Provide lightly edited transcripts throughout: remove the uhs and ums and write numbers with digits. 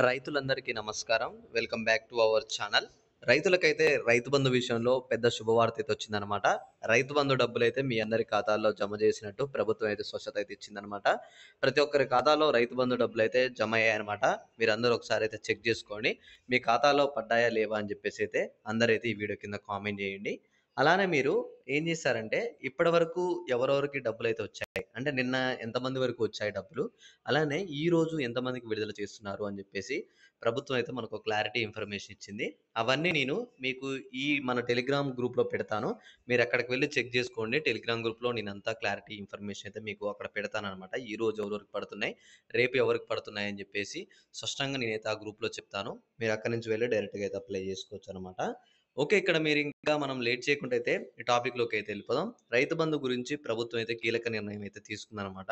రైతులందరికీ నమస్కారం. Welcome back to our channel. రైతులకైతే రైతు బంధు విషయంలో పెద్ద శుభవార్త అయితే వచ్చిందనమాట. రైతు బంధు డబ్బులైతే మీ అందరి ఖాతాల్లో జమ చేసినట్టు ప్రభుత్వం అయితే స్వచ్ఛత అయితే ఇచ్చిందనమాట. ప్రతి ఒక్కరి ఖాతాలో రైతు బంధు డబ్బులైతే జమ అయ్యాయన్నమాట. మీరందరూ ఒకసారి అయితే చెక్ చేసుకోండి. మీ ఖాతాలో పడ్డాయా లేవా అని చెప్పేసి అయితే అందరైతే ఈ వీడియో కింద కామెంట్ చేయండి. అలానే మీరు ఏం చేశారంటే ఇప్పటివరకు ఎవరెవరికి డబ్బులైతే వచ్చాయి, అంటే నిన్న ఎంతమంది వరకు వచ్చాయి డబ్బులు, అలానే ఈరోజు ఎంతమందికి విడుదల చేస్తున్నారు అని చెప్పేసి ప్రభుత్వం అయితే మనకు క్లారిటీ ఇన్ఫర్మేషన్ ఇచ్చింది. అవన్నీ నేను మీకు ఈ మన టెలిగ్రామ్ గ్రూప్‌లో పెడతాను. మీరు అక్కడికి వెళ్లి చెక్ చేసుకోండి. టెలిగ్రామ్ గ్రూప్‌లో నేనంతా క్లారిటీ ఇన్ఫర్మేషన్ అయితే మీకు అక్కడ పెడతాననమాట. ఈరోజు ఎవరెవరికి పడుతున్నాయి, రేపు ఎవరికి పడుతున్నాయి అని చెప్పేసి స్పష్టంగా నేనైతే ఆ గ్రూప్‌లో చెప్తాను. మీరు అక్కడి నుంచి వెళ్లి డైరెక్ట్‌గా అయితే అప్లై చేసుకోవచ్చనమాట. ఓకే. ఇక్కడ మీరింకా మనం లేట్ చేయకుండా అయితే ఈ టాపిక్‌లోకి అయితే వెళ్ళిపోదాం. రైతు బంధు గురించి ప్రభుత్వం అయితే కీలక నిర్ణయం అయితే తీసుకుందనమాట.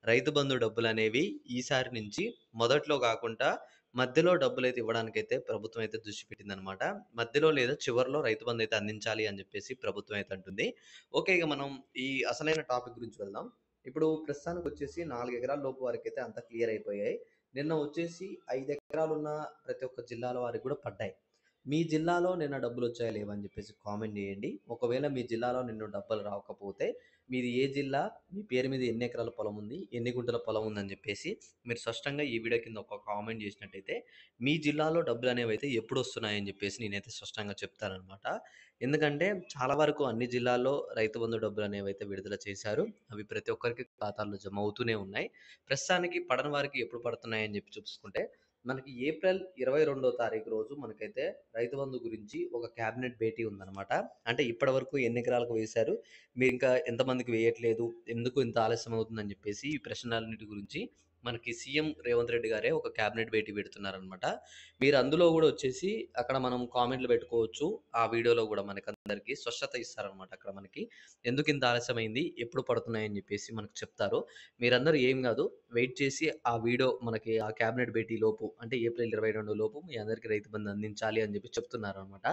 రైతు బంధు డబ్బులనేవి ఈసారి నుంచి మొదట్లో గాకుండా మధ్యలో డబ్బులైతే ఇవ్వడానికైతే ప్రభుత్వం అయితే దృష్టి పెట్టిందనమాట. మధ్యలో లేదా చివరిలో రైతు బంధు అయితే అందించాలి అని జెప్పేసి ప్రభుత్వం అయితే అంటుంది. ఓకే. ఇక మనం ఈ అసలైన టాపిక్ గురించి వెళ్దాం. ఇప్పుడు ప్రస్తుతానికొచ్చేసి 4 ఎకరాల లోపు వారికైతే అంతా క్లియర్ అయిపోయాయి. నిన్న వచ్చేసి 5 ఎకరాలున్న ప్రతి ఒక్క జిల్లాల వారికి గూడా పడ్డాయి. మీ జిల్లాలో నిన్న డబ్బులొచ్చాయా లేవా అని జెప్పేసి కామెంట్ జేయండి. ఒకవేళ మీ జిల్లాలో నిన్న డబ్బులు రాకపోతే మీది ఏ జిల్లా, మీ పేరు మీద ఎన్ని ఎకరాల పొలం ఉంది, ఎన్ని గుంటల పొలం ఉందని జెప్పేసి మీరు స్పష్టంగా ఈ వీడియో కింద ఒక కామెంట్ జేసినట్టయితే మీ జిల్లాలో డబ్బులనేవైతే ఎప్పుడొస్తున్నాయని జెప్పేసి నేనైతే స్పష్టంగా చెప్తాననమాట. ఎందుకంటే చాలా వరకు అన్ని జిల్లాల్లో రైతు బంధు డబ్బులనేవైతే విడుదల చేశారు. అవి ప్రతి ఒక్కరికి ఖాతాల్లో జమ అవుతూనే ఉన్నాయి. ప్రస్తుతానికి పడని వారికి ఎప్పుడు పడుతున్నాయని జెప్పి చూసుకుంటే మనకి ఏప్రిల్ 22వ తారీఖు రోజు మనకైతే రైతు బంధు గురించి ఒక క్యాబినెట్ భేటీ ఉందనమాట. అంటే ఇప్పటివరకు ఎన్ని ఎకరాలకు వేశారు, మీరింకా ఎంతమందికి వేయట్లేదు, ఎందుకు ఇంత ఆలస్యం అవుతుందని చెప్పేసి ఈ ప్రశ్నలన్నిటి గురించి మనకి సీఎం రేవంత్ రెడ్డి గారే ఒక క్యాబినెట్ భేటీ పెడుతున్నారనమాట. మీరు అందులో గూడా వచ్చేసి అక్కడ మనం కామెంట్లు పెట్టుకోవచ్చు. ఆ వీడియోలో గూడా మనకందరికీ స్పష్టత ఇస్తారనమాట. అక్కడ మనకి ఎందుకింత ఆలస్యమైంది, ఎప్పుడు పడుతున్నాయని జెప్పేసి మనకు చెప్తారు. మీరందరూ ఏం గాదు, వెయిట్ చేసి ఆ వీడియో మనకి ఆ క్యాబినెట్ భేటీ లోపు అంటే ఏప్రిల్ 22 లోపు మీ అందరికీ రైతు బంధు అందించాలి అని చెప్పి చెప్తున్నారనమాట.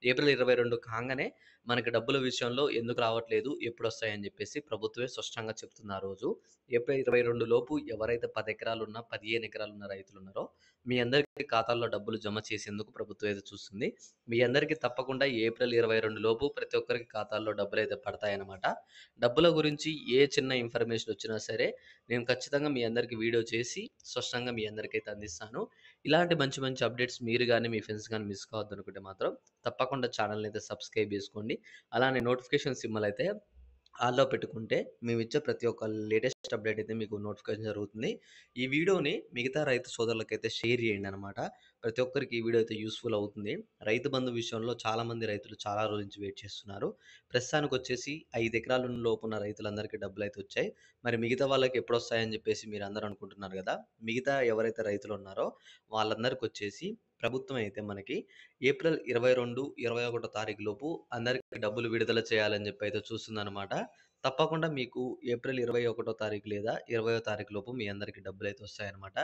ఏప్రిల్ 22 కాంగానే మనకి డబ్బుల విషయంలో ఎందుకు రావట్లేదు, ఎప్పుడొస్తాయని చెప్పేసి ప్రభుత్వమే స్పష్టంగా చెప్తుంది ఆ రోజు. ఏప్రిల్ 22 లోపు ఎవరైతే 10 ఎకరాలున్న, 15 ఎకరాలున్న రైతులున్నారో మీ అందరికీ ఖాతాల్లో డబ్బులు జమ చేసేందుకు ప్రభుత్వం అయితే చూస్తుంది. మీ అందరికీ తప్పకుండా ఏప్రిల్ 22 లోపు ప్రతి ఒక్కరికి ఖాతాల్లో డబ్బులైతే పడతాయన్నమాట. డబ్బుల గురించి ఏ చిన్న ఇన్ఫర్మేషన్ వచ్చినా సరే నేను ఖచ్చితంగా మీ అందరికి వీడియో చేసి స్పష్టంగా మీ అందరికైతే అందిస్తాను. ఇలాంటి మంచి మంచి అప్డేట్స్ మీరు గాని, మీ ఫ్రెండ్స్ గాని మిస్ కావద్దనుకుంటే మాత్రం తప్పకుండా ఛానెల్‌ని అయితే సబ్స్క్రైబ్ చేసుకోండి. అలానే నోటిఫికేషన్ సింబల్ అయితే ఆల్‌లో పెట్టుకుంటే మేమిచ్చే ప్రతి ఒక్క లేటెస్ట్ అప్డేట్ అయితే మీకు నోటిఫికేషన్ జరుగుతుంది. ఈ వీడియోని మిగతా రైతు సోదరులకైతే షేర్ చేయండనమాట. ప్రతి ఒక్కరికి ఈ వీడియో అయితే యూజ్‌ఫుల్ అవుతుంది. రైతు బంధు విషయంలో చాలామంది రైతులు చాలా రోజుల నుంచి వెయిట్ చేస్తున్నారు. ప్రస్తుతానికొచ్చేసి 5 ఎకరాల లోపున్న రైతులందరికీ డబ్బులైతే వచ్చాయి. మరి మిగతా వాళ్ళకి ఎప్పుడొస్తాయని చెప్పేసి మీరందరూ అనుకుంటున్నారు గదా! మిగతా ఎవరైతే రైతులున్నారో వాళ్ళందరికొచ్చేసి ప్రభుత్వం అయితే మనకి ఏప్రిల్ 22, 21 తారీఖు లోపు అందరికి డబ్బులు విడుదల చేయాలని చెప్పి అయితే చూస్తుందనమాట. తప్పకుండా మీకు ఏప్రిల్ 21 తారీఖు లేదా 20వ తారీఖు లోపు మీ అందరికి డబ్బులైతే వస్తాయన్నమాట.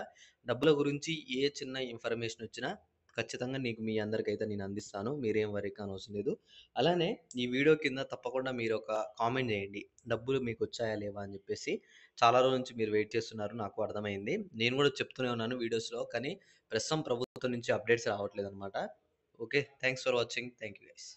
డబ్బుల గురించి ఏ చిన్న ఇన్ఫర్మేషన్ వచ్చినా ఖచ్చితంగా నీకు మీ అందరికైతే నేను అందిస్తాను. మీరేం వరీ కానవసరం లేదు. అలానే ఈ వీడియో కింద తప్పకుండా మీరొక కామెంట్ చేయండి. డబ్బులు మీకొచ్చాయా లేవా అని చెప్పేసి. చాలా రోజుల నుంచి మీరు వెయిట్ చేస్తున్నారు నాకు అర్థమైంది. నేను కూడా చెప్తూనే ఉన్నాను వీడియోస్‌లో. కానీ ప్రస్తుతం ప్రభుత్వం నుంచి అప్డేట్స్ రావట్లేదనమాట. Okay. Thanks for watching. Thank you guys.